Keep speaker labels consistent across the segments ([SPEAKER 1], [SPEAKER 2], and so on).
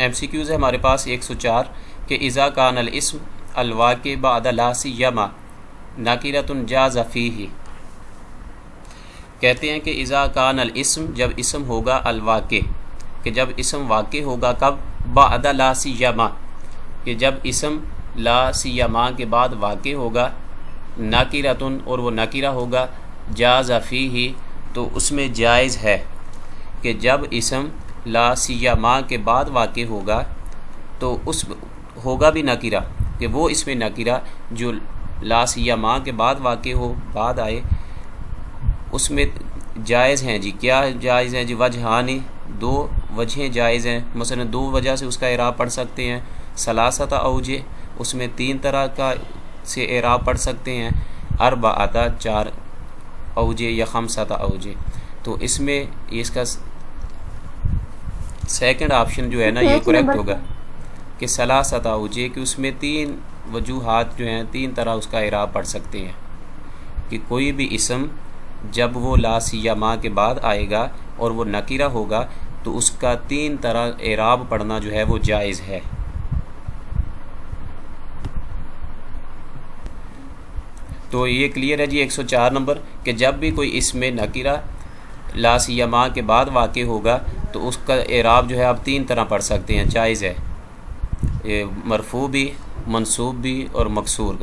[SPEAKER 1] M C Qs ہے ہمارے پاس 104 کہ اذا کان الاسم الواقع بعد لا سیما نکرۃ جاز فیہ. کہتے ہیں کہ اذا کان الاسم جب اسم ہوگا الواقع کہ جب اسم واقع ہوگا کب بعد لا سیما کہ جب اسم لا سیما کے بعد واقع ہوگا نکرۃ اور وہ نکرہ ہوگا جاز فیہ تو اس میں جائز ہے کہ جب اسم لا سیما کے بعد واقع ہوگا تو اس ہوگا بھی نکرہ کہ وہ اس میں نکرہ جو لا سیما کے بعد واقع ہو بعد آئے اس میں جائز ہیں جی. کیا جائز ہیں جی؟ وجہانی دو وجہیں جائز ہیں. مثلا دو وجہ سے اس کا اعراب پڑھ سکتے ہیں. ثلاثۃ اوجہ اس میں 3 طرح کا سے اعراب پڑھ سکتے ہیں. اربعۃ 4 اوجہ یا خمسۃ اوجہ. تو اس میں اس کا سیکنڈ آپشن جو ہے نا یہ کریکٹ ہوگا کہ ثلاثۃ اوجہ کہ اس میں 3 وجوہات جو ہیں 3 طرح اس کا اعراب پڑھ سکتے ہیں کہ کوئی بھی اسم جب وہ لا سیما کے بعد آئے گا اور وہ نکرہ ہوگا تو اس کا 3 طرح اعراب پڑھنا جو ہے وہ جائز ہے. تو یہ کلیئر ہے جی 104 نمبر کہ جب بھی کوئی اسم نکرہ لا سیما کے بعد واقع ہوگا تو اس کا اعراب جو ہے آپ 3 طرح پڑھ سکتے ہیں جائز ہے. مرفوع بھی منصوب بھی اور مکسور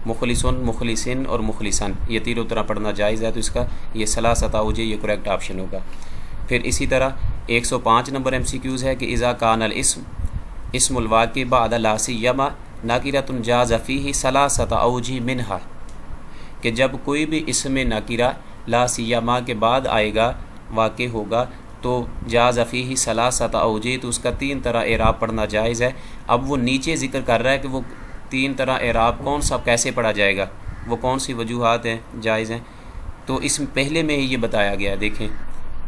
[SPEAKER 1] مخلصن مخلصن اور مخلصن یہ تینوں طرح پڑھنا جائز ہے. تو اس کا یہ ثلاثۃ اوجہ یہ کریکٹ آپشن ہوگا. پھر اسی طرح 105 نمبر ایم سی کیوز ہے کہ اذا کان الاسم اسم الواقع بعد لا سیما نکرۃ جاز فیہ ثلاثۃ اوجہ منہا کہ جب کوئی بھی اسم نکرہ لا سیما کے بعد آئے گا واقع ہوگا تو جاز فیہ ثلاثۃ اوجہ تو اس کا 3 طرح اعراب پڑھنا جائز ہے. اب وہ نیچے ذکر کر رہا ہے کہ وہ 3 طرح اعراب کون سا کیسے پڑھا جائے گا وہ کون سی وجوہات ہیں جائز ہیں. تو اس میں پہلے میں ہی یہ بتایا گیا ہے دیکھیں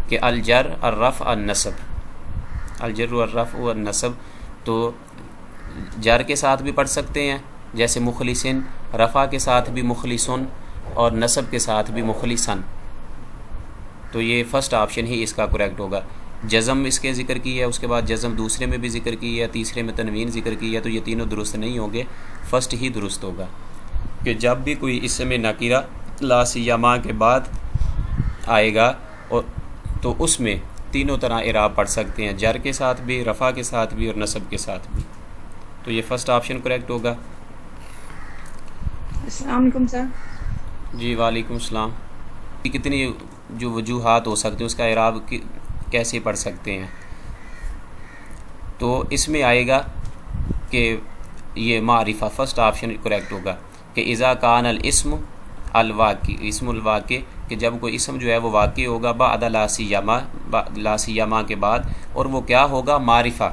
[SPEAKER 1] کہ الجر الرفع النصب الجر والرفع والنصب تو جر کے ساتھ بھی پڑھ سکتے ہیں جیسے مخلصن رفع کے ساتھ بھی مخلصن اور نصب کے ساتھ بھی مخلصن. تو یہ فرسٹ آپشن ہی اس کا کریکٹ ہوگا. جزم اس کے ذکر کی ہے اس کے بعد جزم دوسرے میں بھی ذکر کی ہے تیسرے میں تنوین ذکر کی ہے تو یہ تینوں درست نہیں ہوں گے. فرسٹ ہی درست ہوگا کہ جب بھی کوئی اسم نکرہ لا سیما کے بعد آئے گا اور تو اس میں تینوں طرح اعراب پڑھ سکتے ہیں جر کے ساتھ بھی رفع کے ساتھ بھی اور نصب کے ساتھ بھی. تو یہ فرسٹ آپشن کریکٹ ہوگا.
[SPEAKER 2] السلام علیکم سر.
[SPEAKER 1] جی وعلیکم السلام. کتنی جو وجوہات ہو سکتے ہیں اس کا اعراب کیسے پڑھ سکتے ہیں. تو اس میں آئے گا کہ یہ معرفہ فرسٹ آپشن کریکٹ ہوگا کہ اذا کان الاسم الواقع اسم الواقع کہ جب کوئی اسم جو ہے وہ واقع ہوگا بعد لا سیما کے بعد اور وہ کیا ہوگا معرفہ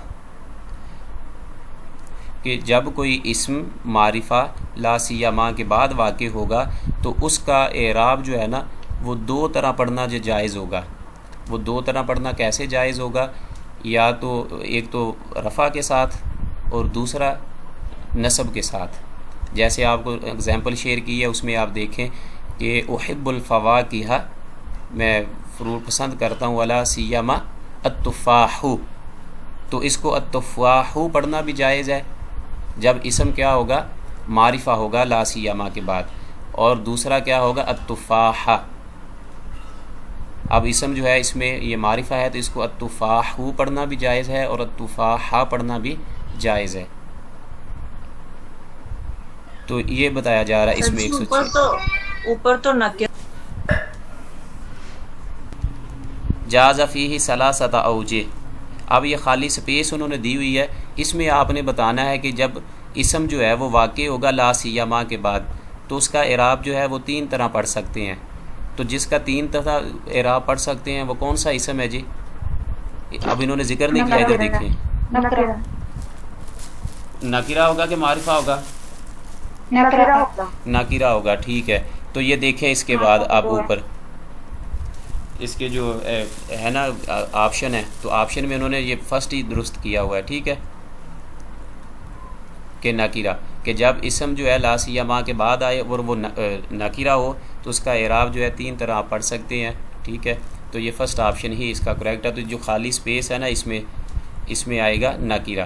[SPEAKER 1] کہ جب کوئی اسم معرفہ لا سیما کے بعد واقع ہوگا تو اس کا اعراب جو ہے نا وہ 2 طرح پڑھنا جو جائز ہوگا. وہ 2 طرح پڑھنا کیسے جائز ہوگا یا تو ایک تو رفع کے ساتھ اور دوسرا نصب کے ساتھ. جیسے آپ کو اگزامپل شیئر کی ہے اس میں آپ دیکھیں کہ احب الفواکہ میں فروٹ پسند کرتا ہوں ولا سیما التفاح تو اس کو التفاح پڑھنا بھی جائز ہے جب اسم کیا ہوگا معرفہ ہوگا لا سیما کے بعد اور دوسرا کیا ہوگا التفاح. اب اسم جو ہے اس میں یہ معرفہ ہے تو اس کو التفاح پڑھنا بھی جائز ہے اور التفاح پڑھنا بھی جائز ہے. تو یہ بتایا جا رہا ہے اس میں 106
[SPEAKER 2] اوپر تو نکرہ
[SPEAKER 1] جاز فیہ ثلاثۃ اوجہ. اب یہ خالی سپیس انہوں نے دی ہوئی ہے اس میں آپ نے بتانا ہے کہ جب اسم جو ہے وہ واقع ہوگا لا سیما کے بعد تو اس کا اعراب جو ہے وہ 3 طرح پڑھ سکتے ہیں. تو جس کا 3 طرح اعراب پڑھ سکتے ہیں وہ کون سا اسم ہے جی؟ اب انہوں نے ذکر نہیں کیا ادھر دیکھیں. نکرہ ہوگا کہ معرفہ ہوگا؟ نکرہ ہوگا. ٹھیک ہے تو یہ دیکھیں اس کے بعد آپ اوپر اس کے جو ہے نا آپشن ہے تو آپشن میں انہوں نے یہ فرسٹ ہی درست کیا ہوا ہے. ٹھیک ہے کہ نکرہ کہ جب اسم جو ہے لا سیما کے بعد آئے اور وہ نکرہ ہو تو اس کا اعراب جو ہے 3 طرح آپ پڑھ سکتے ہیں. ٹھیک ہے تو یہ فرسٹ آپشن ہی اس کا کریکٹ ہے. تو جو خالی سپیس ہے نا اس میں اس میں آئے گا نکیرہ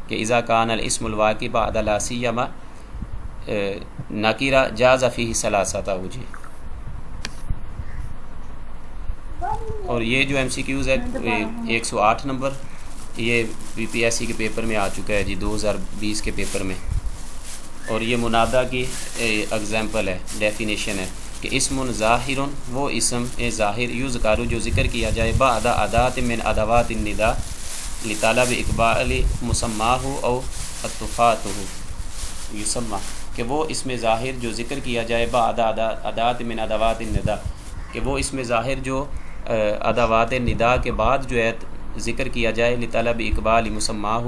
[SPEAKER 1] کہ اذا کان الاسم الواقع بعد لا سیما نکیرہ جاز فیہ ثلاثۃ وجہ. اور یہ جو ایم سی کیوز ہے 108 نمبر یہ بی پی ایس سی کے پیپر میں آ چکا ہے جی 2020 کے پیپر میں. اور یہ منادہ کی اگزامپل ہے، ڈیفینیشن ہے کہ اسم ظاہر وہ اسم ظاہر یذکر جو ذکر کیا جائے بعد ادات من ادوات النداء لطلب اقبال مسماہ او اتفاتہ یسمى کہ وہ اسم ظاہر جو ذکر کیا جائے بعد ادات من ادوات النداء کہ وہ اسم ظاہر جو ادوات ندا کے بعد جو ہے ذکر کیا جائے لطلب اقبال مسماہ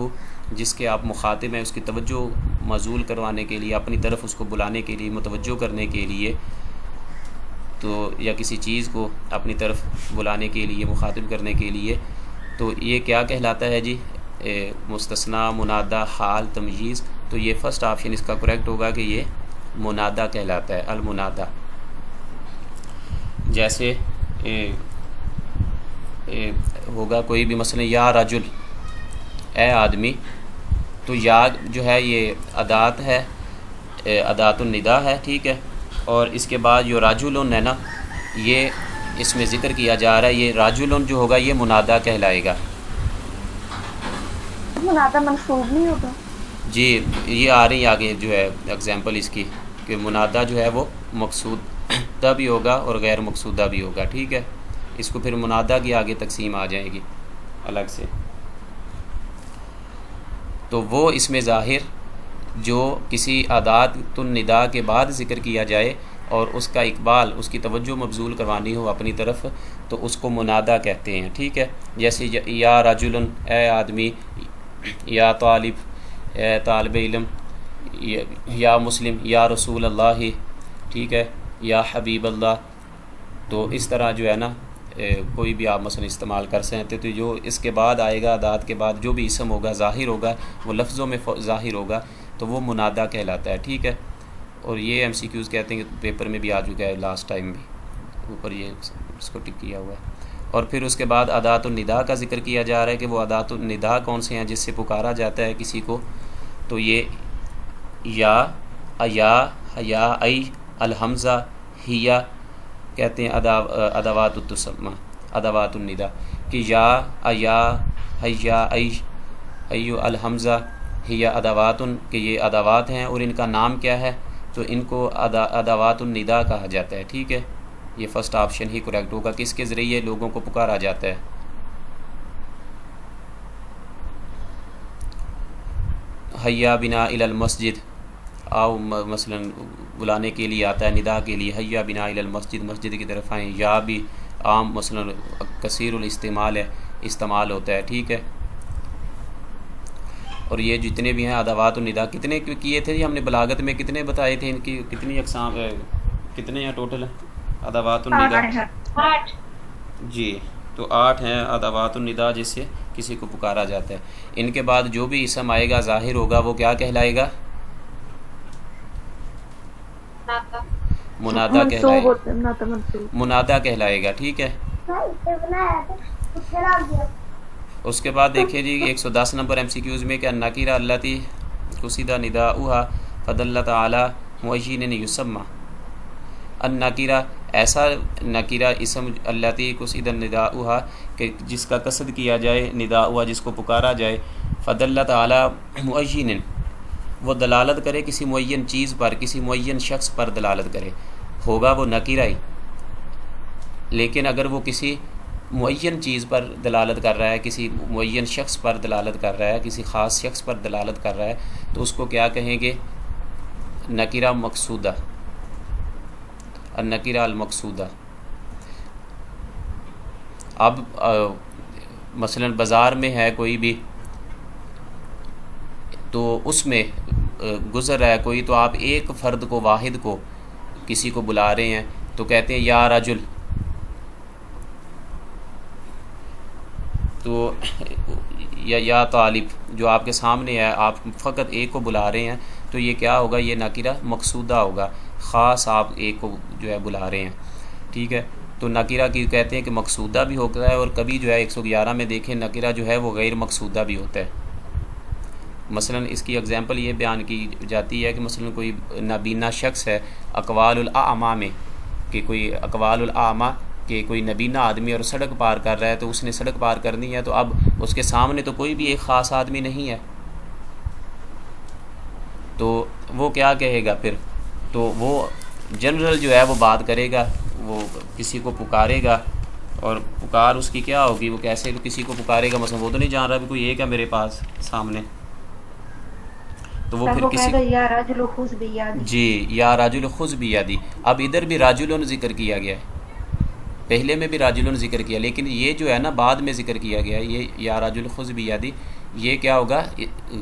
[SPEAKER 1] جس کے آپ مخاطب ہیں، اس کی توجہ معزول کروانے کے لیے، اپنی طرف اس کو بلانے کے لیے، متوجہ کرنے کے لیے، تو یا کسی چیز کو اپنی طرف بلانے کے لیے، مخاطب کرنے کے لیے، تو یہ کیا کہلاتا ہے جی؟ مستثنیٰ، منادہ، حال، تمییز. تو یہ فرسٹ آپشن اس کا کریکٹ ہوگا کہ یہ منادہ کہلاتا ہے، المنادہ. جیسے ہوگا کوئی بھی مثلا یا رجل، اے آدمی، تو یا جو ہے یہ ادات ہے، ادات النداء ہے، ٹھیک ہے. اور اس کے بعد جو راجلن ہے نا، یہ اس میں ذکر کیا جا رہا ہے، یہ راجلن جو ہوگا یہ منادہ کہلائے گا.
[SPEAKER 3] منادہ منصوب نہیں ہوتا
[SPEAKER 1] جی یہ آ رہی آگے جو ہے اگزامپل اس کی کہ منادہ جو ہے وہ مقصودہ بھی ہوگا اور غیر مقصودہ بھی ہوگا، ٹھیک ہے. اس کو پھر منادہ کی آگے تقسیم آ جائے گی الگ سے. تو وہ اس میں ظاہر جو کسی ادات النداء کے بعد ذکر کیا جائے اور اس کا اقبال، اس کی توجہ مبذول کروانی ہو اپنی طرف، تو اس کو منادہ کہتے ہیں، ٹھیک ہے. جیسے یا رجل، اے آدمی، یا طالب، اے طالب علم، یا مسلم، یا رسول اللہ، ٹھیک ہے، یا حبیب اللہ. تو اس طرح جو ہے نا کوئی بھی آپ مثلا استعمال کر سکتے. تو جو اس کے بعد آئے گا، ادات کے بعد جو بھی اسم ہوگا ظاہر ہوگا، وہ لفظوں میں ظاہر ہوگا، تو وہ منادہ کہلاتا ہے، ٹھیک ہے. اور یہ ایم سی کیوز کہتے ہیں کہ پیپر میں بھی آ چکا ہے لاسٹ ٹائم بھی، اوپر یہ اس کو ٹک کیا ہوا ہے. اور پھر اس کے بعد ادات النداء کا ذکر کیا جا رہا ہے کہ وہ ادات النداء کون سے ہیں جس سے پکارا جاتا ہے کسی کو. تو یہ یا، ایا، حیا، ای، الحمزہ، ہیا کہتے ہیں ادوات التسمہ، ادوات النداء، کہ یا، ایا، حیا، ای، ایو، الحمزہ، ہیا ادوات، کہ یہ ادوات ہیں اور ان کا نام کیا ہے؟ تو ان کو ادوات النداء کہا جاتا ہے، ٹھیک ہے. یہ فرسٹ آپشن ہی کریکٹ ہوگا. کس کے ذریعے لوگوں کو پکارا جاتا ہے؟ حیا بنا الی المسجد، آؤ مثلا بلانے کے لیے آتا ہے، ندا کے لیے، حیا بنا الی المسجد، مسجد کی طرف آئیں. یا بھی عام مثلا کثیر الاستعمال ہے، استعمال ہوتا ہے، ٹھیک ہے. اور یہ جتنے بھی ہیں ادوات النداء کتنے کیے تھے جی ہم نے بلاغت میں؟ کتنے بتائے تھے ان کی؟ کتنی اقسام، کتنے ہیں ٹوٹل ادوات النداء؟
[SPEAKER 3] 8.
[SPEAKER 1] جی تو 8 ہیں ادوات النداء جس سے کسی کو پکارا جاتا ہے. ان کے بعد جو بھی اسم آئے گا ظاہر ہوگا وہ کیا کہلائے گا؟ منادہ کہلائے گا، منادہ کہلائے گا، ٹھیک ہے. اس کے بعد دیکھیں جی 110 نمبر ایم سی کیوز میں کہ النکرہ التی قصد نداؤها فدلت علی معین یسمى. النکرہ ایسا نکرہ اسم التی قصد نداؤها کہ جس کا قصد کیا جائے، نداؤها جس کو پکارا جائے، فدلت علی معین وہ دلالت کرے کسی معین چیز پر، کسی معین شخص پر دلالت کرے، ہوگا وہ نکرہ ہی. لیکن اگر وہ کسی معین چیز پر دلالت کر رہا ہے، کسی معین شخص پر دلالت کر رہا ہے، کسی خاص شخص پر دلالت کر رہا ہے، تو اس کو کیا کہیں گے؟ نکرہ مقصودہ، النکرہ المقصودہ. اب مثلا بازار میں ہے کوئی بھی، تو اس میں گزر رہا ہے کوئی، تو آپ ایک فرد کو، واحد کو، کسی کو بلا رہے ہیں، تو کہتے ہیں یا رجل. تو یا طالب جو آپ کے سامنے ہے، آپ فقط ایک کو بلا رہے ہیں، تو یہ کیا ہوگا؟ یہ نکرہ مقصودہ ہوگا، خاص آپ ایک کو جو ہے بلا رہے ہیں، ٹھیک ہے. تو نکرہ کی کہتے ہیں کہ مقصودہ بھی ہوتا ہے، اور کبھی جو ہے 111 میں دیکھیں نکرہ جو ہے وہ غیر مقصودہ بھی ہوتا ہے۔ مثلا اس کی اگزامپل یہ بیان کی جاتی ہے کہ مثلا کوئی نابینا شخص ہے اقوال الاعمى میں، کہ کوئی اقوال الاعمى کہ کوئی نابینا آدمی اور سڑک پار کر رہا ہے، تو اس نے سڑک پار کرنی ہے، تو اب اس کے سامنے تو کوئی بھی ایک خاص آدمی نہیں ہے، تو وہ کیا کہے گا پھر؟ تو وہ جنرل جو ہے وہ بات کرے گا، وہ کسی کو پکارے گا، اور پکار اس کی کیا ہوگی، وہ کیسے کسی کو پکارے گا؟ مثلا وہ تو نہیں جان رہا بھی کوئی ایک ہے میرے پاس سامنے، تو وہ پھر کسی
[SPEAKER 3] یا رجل خذ بیدی،
[SPEAKER 1] جی یا راجل خذ بیدی۔ اب ادھر بھی راجلون ذکر کیا گیا ہے، پہلے میں بھی راجلون ذکر کیا، لیکن یہ جو ہے نا بعد میں ذکر کیا گیا ہے، یہ یا راجل خذ بیدی، یہ کیا ہوگا؟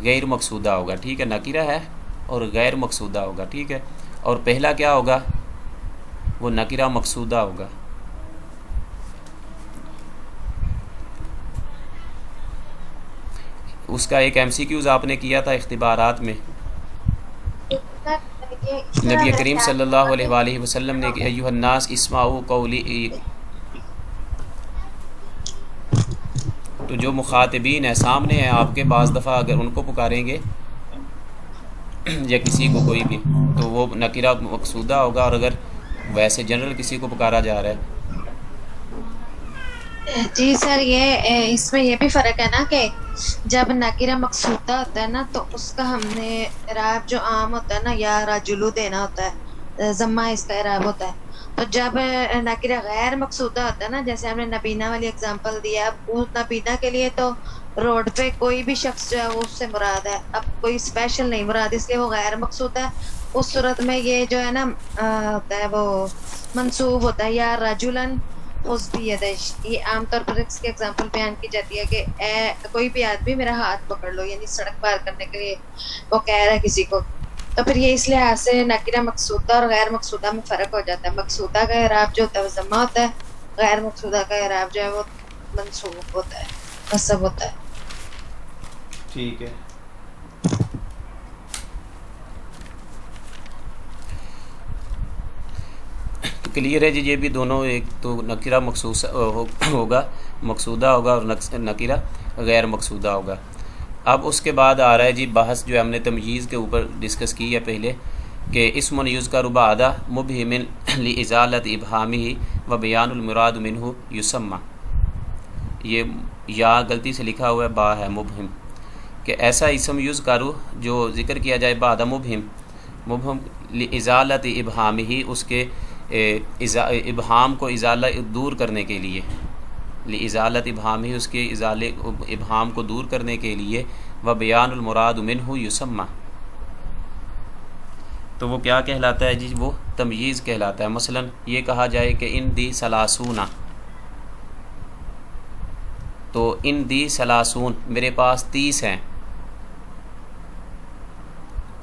[SPEAKER 1] غیر مقصودہ ہوگا، ٹھیک ہے، نکرہ ہے اور غیر مقصودہ ہوگا، ٹھیک ہے، اور پہلا کیا ہوگا؟ وہ نکرہ مقصودہ ہوگا۔ اس کا ایک MCQs آپ نے کیا تھا اختبارات میں، نبی کریم صلی اللہ علیہ وآلہ وسلم نے کہ ایھا الناس اسمعوا قولی، تو جو مخاطبین ہیں سامنے ہیں آپ کے، بعض دفعہ اگر ان کو پکاریں گے یا کسی کو کوئی بھی، تو وہ نکرہ مقصودہ ہوگا، اور اگر ویسے جنرل کسی کو پکارا جا رہا ہے۔
[SPEAKER 4] جی سر، یہ اس میں یہ بھی فرق ہے نا کہ جب نکرہ مقصودہ ہوتا ہے نا تو اس کا ہم نے اعراب جو عام ہوتا ہے نا یا رجلو دینا ہوتا ہے، ضمہ اس کا اعراب ہوتا ہے۔ تو جب نکرہ غیر مقصودہ ہوتا ہے نا، جیسے ہم نے نبینا والی اگزامپل دیا، اب اس نبینا کے لیے تو روڈ پہ کوئی بھی شخص جو ہے وہ اس سے مراد ہے، اب کوئی اسپیشل نہیں مراد، اس لیے وہ غیر مقصود ہے۔ اس صورت میں یہ جو ہے نا ہوتا ہے وہ منصوب ہوتا ہے، یا رجلن خذ بیدہ۔ یہ عام طور پر اس کی اگزامپل بیان کی جاتی ہے کہ اے کوئی بھی آدمی میرا ہاتھ پکڑ لو، یعنی سڑک پار کرنے کے لیے وہ کہہ رہا ہے کسی کو۔ تو پھر یہ اس لحاظ سے نکرہ مقصودہ اور غیر مقصودہ میں فرق ہو جاتا ہے۔ مقصودہ کا اعراب جو ہوتا ہے وہ ضمہ ہوتا ہے، غیر مقصودہ کا اعراب جو ہے وہ منصوب ہوتا ہے، نصب ہوتا ہے۔
[SPEAKER 1] ٹھیک ہے، تو کلیئر ہے جی، یہ بھی دونوں، ایک تو نکرہ مخصوص ہوگا، مقصودہ ہوگا، اور نکرہ غیر مقصودہ ہوگا۔ اب اس کے بعد آ رہا ہے جی بحث جو ہم نے تمییز کے اوپر ڈسکس کی ہے پہلے، کہ اسم یذکر بعد مبہم لازالۃ ابہامہ و بیان المراد منہ یسمى، یہ یا غلطی سے لکھا ہوا ہے، با ہے مبہم، کہ ایسا اسم یذکر جو ذکر کیا جائے بعد مبہم لازالۃ ابہامہ، اس کے ابہام کو دور کرنے کے لیے، لازالۃ ابہامہ، اس کے ابہام کو دور کرنے کے لیے، و بیان المراد منہ یسمى، تو وہ کیا کہلاتا ہے جی؟ وہ تمییز کہلاتا ہے۔ مثلا یہ کہا جائے کہ ان دی سلاسون، تو ان دی سلاسون، میرے پاس 30 ہیں۔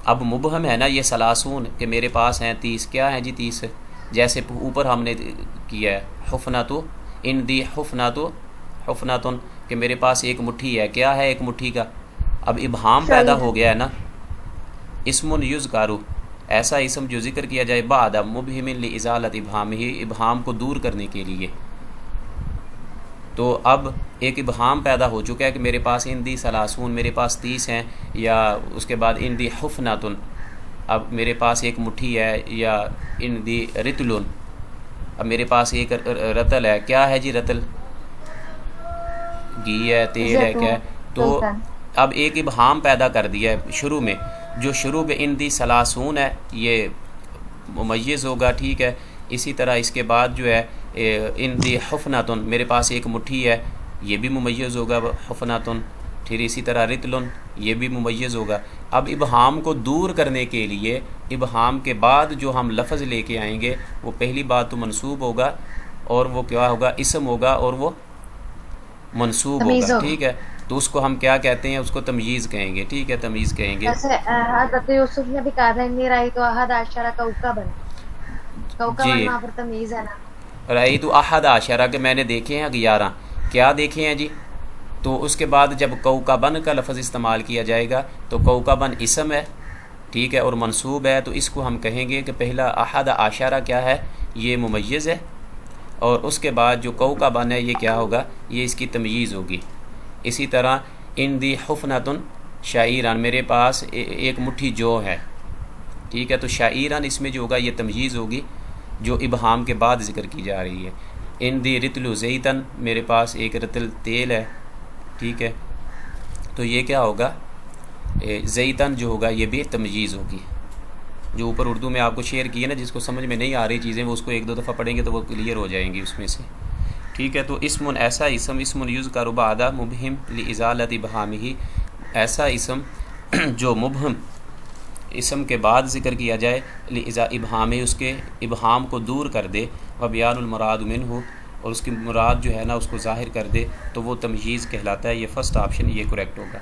[SPEAKER 1] اب مبہم ہے نا یہ سلاسون، کہ میرے پاس ہیں 30، کیا ہیں جی 30؟ جیسے اوپر ہم نے کیا ہے حفنۃ، ان دی حفنۃ، حفنۃ، کہ میرے پاس ایک مٹھی ہے، کیا ہے ایک مٹھی کا؟ اب ابہام پیدا ہو گیا ہے نا، اسم یذکر، ایسا اسم جو ذکر کیا جائے بعد مبہم لازالۃ ابہامہ، ابہام کو دور کرنے کے لیے، تو اب ایک ابہام پیدا ہو چکا ہے کہ میرے پاس ان دی سلاسون، میرے پاس 30 ہیں، یا اس کے بعد ان دی حفنۃ، اب میرے پاس ایک مٹھی ہے، یا ان دی رتل، اب میرے پاس ایک رتل ہے، کیا ہے جی رتل؟ گھی ہے، تیل ہے، کیا ہے؟ تو اب ایک ابہام پیدا کر دیا ہے شروع میں، جو شروع میں ان دی سلاسون ہے یہ ممیز ہوگا، ٹھیک ہے۔ اسی طرح اس کے بعد جو ہے ان دی حفنۃ، میرے پاس ایک مٹھی ہے، یہ بھی ممیز ہوگا حفنۃ، پھر اسی طرح رتل، یہ بھی ممیز ہوگا۔ اب ابہام کو دور کرنے کے لیے ابہام کے بعد جو ہم لفظ لے کے آئیں گے، وہ پہلی بات تو منصوب ہوگا، اور وہ کیا ہوگا؟ اسم ہوگا، اور وہ منصوب ہوگا، ٹھیک ہے۔ تو اس کو ہم کیا کہتے ہیں؟ اس کو تمییز کہیں گے، ٹھیک ہے، تمییز کہیں گے۔
[SPEAKER 4] جیسے حضرت یوسف نے بھی کہا تھا انی رأیت احد عشر کوکبا، کوکبا وہاں پر تمییز ہے نا،
[SPEAKER 1] رأیت احد عشر، کہ میں نے دیکھے ہیں 11، کیا دیکھے ہیں جی؟ تو اس کے بعد جب کوکبن کا لفظ استعمال کیا جائے گا تو کوکبن اسم ہے، ٹھیک ہے، اور منصوب ہے، تو اس کو ہم کہیں گے کہ پہلا احد عشرہ کیا ہے؟ یہ ممیز ہے، اور اس کے بعد جو کوکبن ہے یہ کیا ہوگا؟ یہ اس کی تمییز ہوگی۔ اسی طرح عندی حفنۃ شعیران، میرے پاس ایک مٹھی جو ہے، ٹھیک ہے، تو شعیران اس میں جو ہوگا یہ تمییز ہوگی جو ابہام کے بعد ذکر کی جا رہی ہے۔ عندی رتل زیتن، میرے پاس ایک رتل تیل ہے، ٹھیک ہے، تو یہ کیا ہوگا؟ زیتن جو ہوگا یہ بھی تمییز ہوگی۔ جو اوپر اردو میں آپ کو شیئر کی ہے نا، جس کو سمجھ میں نہیں آ رہی چیزیں وہ اس کو ایک دو دفعہ پڑھیں گے تو وہ کلیئر ہو جائیں گی اس میں سے، ٹھیک ہے۔ تو اسم ایسا اسم، اسم یذکر بعد مبہم لازالۃ ابہامہ، ایسا اسم جو مبہم اسم کے بعد ذکر کیا جائے ابہامہ، اس کے ابہام کو دور کر دے، و بیان المراد منہ، اور اس کی مراد جو ہے نا اس کو ظاہر کر دے، تو وہ تمییز کہلاتا ہے۔ یہ فرسٹ آپشن یہ کریکٹ ہوگا۔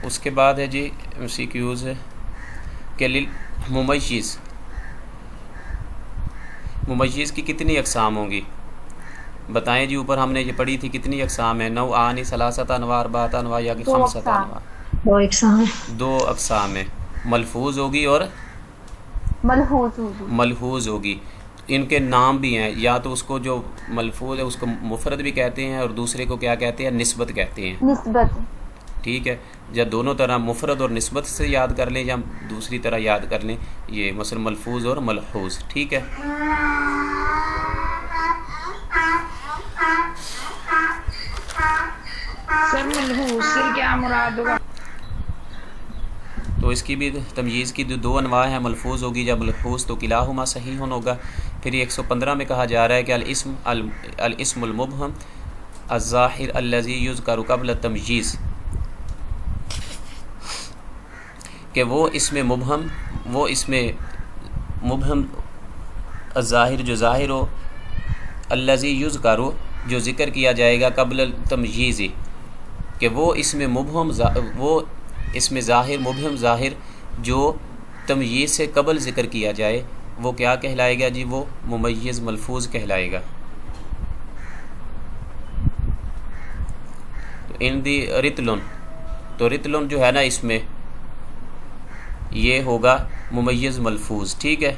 [SPEAKER 1] اس کے بعد ہے جی سی کیوز ہے کہ ممیز، ممیز کی کتنی اقسام ہوں گی؟ بتائیں جی، اوپر ہم نے یہ پڑھی تھی کتنی اقسام ہیں؟ نوعان، ثلاثۃ انواع، اربعۃ انواع، یا کہ خمسۃ انواع؟ دو اقسام ہیں، ملفوظ ہوگی اور ملحوظ ہوگی۔ ان کے نام بھی ہیں، یا تو اس کو جو ملفوظ ہے اس کو مفرد بھی کہتے ہیں اور دوسرے کو کیا کہتے ہیں؟ نسبت کہتے ہیں،
[SPEAKER 3] نسبت،
[SPEAKER 1] ٹھیک ہے۔ یا دونوں طرح مفرد اور نسبت سے یاد کر لیں یا دوسری طرح یاد کر لیں، یہ مثلا ملفوظ اور ملحوظ، ٹھیک ہے۔
[SPEAKER 2] سر ملحوظ سے کیا مراد ہوگا؟
[SPEAKER 1] تو اس کی بھی تمییز کی دو انواع ہیں، ملفوظ ہوگی یا ملحوظ، تو کلاہما صحیح ہوگا۔ پھر یہ 115 میں کہا جا رہا ہے کہ الاسم المبہم الظاہر الذی یذکر قبل التمییز، کہ وہ اسم مبہم الظاہر جو ظاہر ہو، الذی یذکر جو ذکر کیا جائے گا قبل التمییز، کہ وہ اسم ظاہر مبہم ظاہر جو تمییز سے قبل ذکر کیا جائے، وہ کیا کہلائے گا جی؟ وہ ممیز ملفوظ کہلائے گا۔ تو عندی رتلن، تو رتلن جو ہے نا اس میں یہ ہوگا ممیز ملفوظ، ٹھیک ہے۔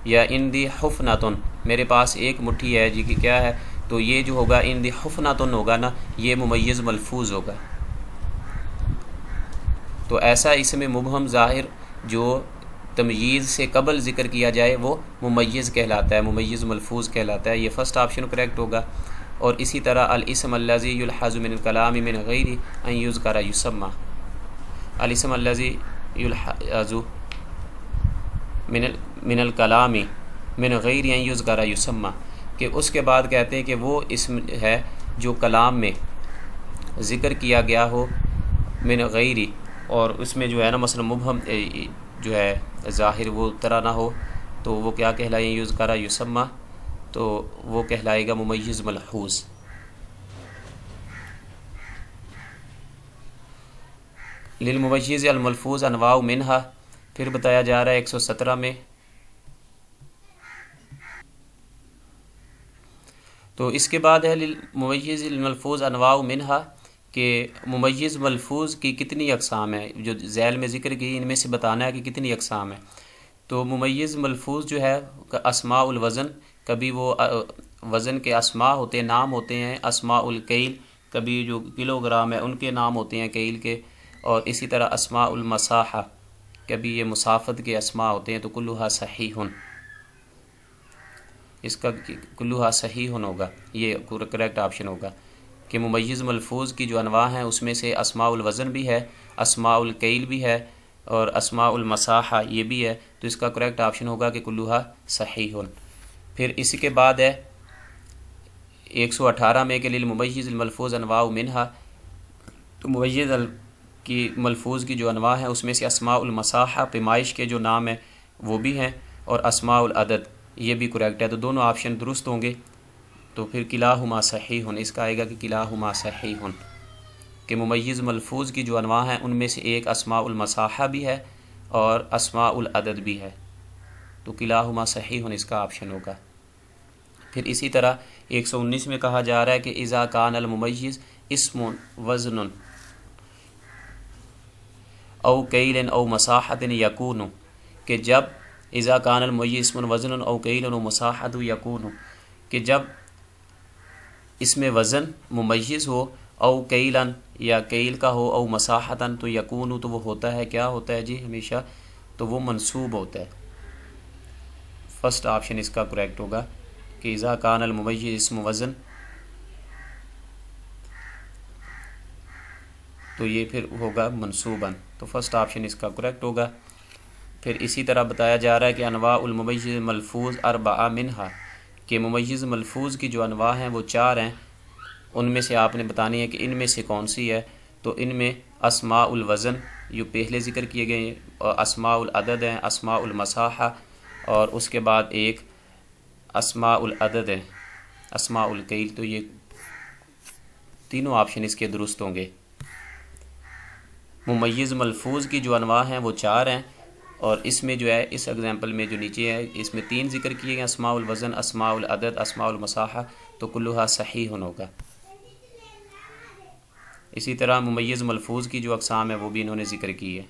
[SPEAKER 1] یا عندی حفنۃ، میرے پاس ایک مٹھی ہے جی، کہ کیا ہے؟ تو یہ جو ہوگا عندی حفنۃ ہوگا نا، یہ ممیز ملفوظ ہوگا۔ تو ایسا اسم مبہم ظاہر جو تمییز سے قبل ذکر کیا جائے وہ ممیز کہلاتا ہے، ممیز ملفوظ کہلاتا ہے۔ یہ فرسٹ آپشن کریکٹ ہوگا۔ اور اسی طرح الاسم الذی یلحظ من الکلام من غیر ان یذکر یسمى، الاسم الذی یلحظ من الکلام من غیر ان یذکر یسمى، کہ اس کے بعد کہتے ہیں کہ وہ اسم ہے جو کلام میں ذکر کیا گیا ہو من غیر، اور اس میں جو ہے نا مثلا مبہم جو ہے ظاہر وہ طرح نہ ہو، تو وہ کیا کہلائے؟ یذکر یسمى، تو وہ کہلائے گا ممیز ملحوظ۔ للممیز الملفوظ انواع منہا، پھر بتایا جا رہا ہے 117 میں، تو اس کے بعد ہے للممیز الملفوظ انواع منہا، کہ ممیز ملفوظ کی کتنی اقسام ہیں، جو ذیل میں ذکر کی ان میں سے بتانا ہے کہ کتنی اقسام ہیں۔ تو ممیز ملفوظ جو ہے اسماء الوزن، کبھی وہ وزن کے اسماء ہوتے ہیں، نام ہوتے ہیں، اسماء الکیل، کبھی جو کلو گرام ہے ان کے نام ہوتے ہیں کیل کے، اور اسی طرح اسماء المساحہ، کبھی یہ مسافت کے اسماء ہوتے ہیں، تو کلھا صحیح، اس کا کلھا صحیح ہوگا، یہ کریکٹ آپشن ہوگا۔ کہ ممیز ملفوظ کی جو انواع ہیں اس میں سے اسماء الوزن بھی ہے، اسماء الکیل بھی ہے، اور اسماء المساحہ یہ بھی ہے، تو اس کا کریکٹ آپشن ہوگا کہ کلھا صحیح۔ پھر اسی کے بعد ہے 118 میں کہ للممیز الملفوظ انواع منہا، تو ممیز کی ملفوظ کی جو انواع ہیں اس میں سے اسماء المساحہ پیمائش کے جو نام ہیں وہ بھی ہیں، اور اسماء العدد یہ بھی کریکٹ ہے، تو دونوں آپشن درست ہوں گے۔ تو پھر کلاہما صحیح، اس کا آئے گا کہ کلاہما صحیح، کہ ممیز ملفوظ کی جو انواع ہیں ان میں سے ایک اسماء المساحہ بھی ہے اور اسماء العدد بھی ہے، تو کلاہما صحیح، اس کا آپشن ہوگا۔ پھر اسی طرح 119 میں کہا جا رہا ہے کہ اذا کان الممیز اسم وزن او کیل او مساحت یکون، کہ جب اذا کان الممیز اسم وزن او کیل او مساحت یکون، کہ جب اس میں وزن ممیز ہو، او کیلن یا کیل کا ہو، او مساحتن تو یکون تو وہ ہوتا ہے، کیا ہوتا ہے جی ہمیشہ، تو وہ منصوب ہوتا ہے۔ فرسٹ آپشن اس کا کریکٹ ہوگا کہ اذا کان الممیز اسم وزن، تو یہ پھر ہوگا منصوباً، تو فرسٹ آپشن اس کا کریکٹ ہوگا۔ پھر اسی طرح بتایا جا رہا ہے کہ انواع الممیز ملفوظ اربعہ منہا، کہ ممیز ملفوظ کی جو انواع ہیں وہ 4 ہیں، ان میں سے آپ نے بتانی ہے کہ ان میں سے کون سی ہے۔ تو ان میں اسماء الوزن جو پہلے ذکر کیے گئے ہیں، اور اسماء العدد ہیں، اسماء المساحہ، اور اس کے بعد ایک اسماء العدد ہے، اسماء الکیل، تو یہ تینوں آپشن اس کے درست ہوں گے۔ ممیز ملفوظ کی جو انواع ہیں وہ 4 ہیں، اور اس میں جو ہے اس ایگزامپل میں جو نیچے ہے اس میں 3 ذکر کیے گئے، اسماء الوزن، اسماء العدد، اسماء المساحہ، تو کلھا صحیح ہوگا۔ اسی طرح ممیز ملفوظ کی جو اقسام ہے وہ بھی انہوں نے ذکر کی ہے۔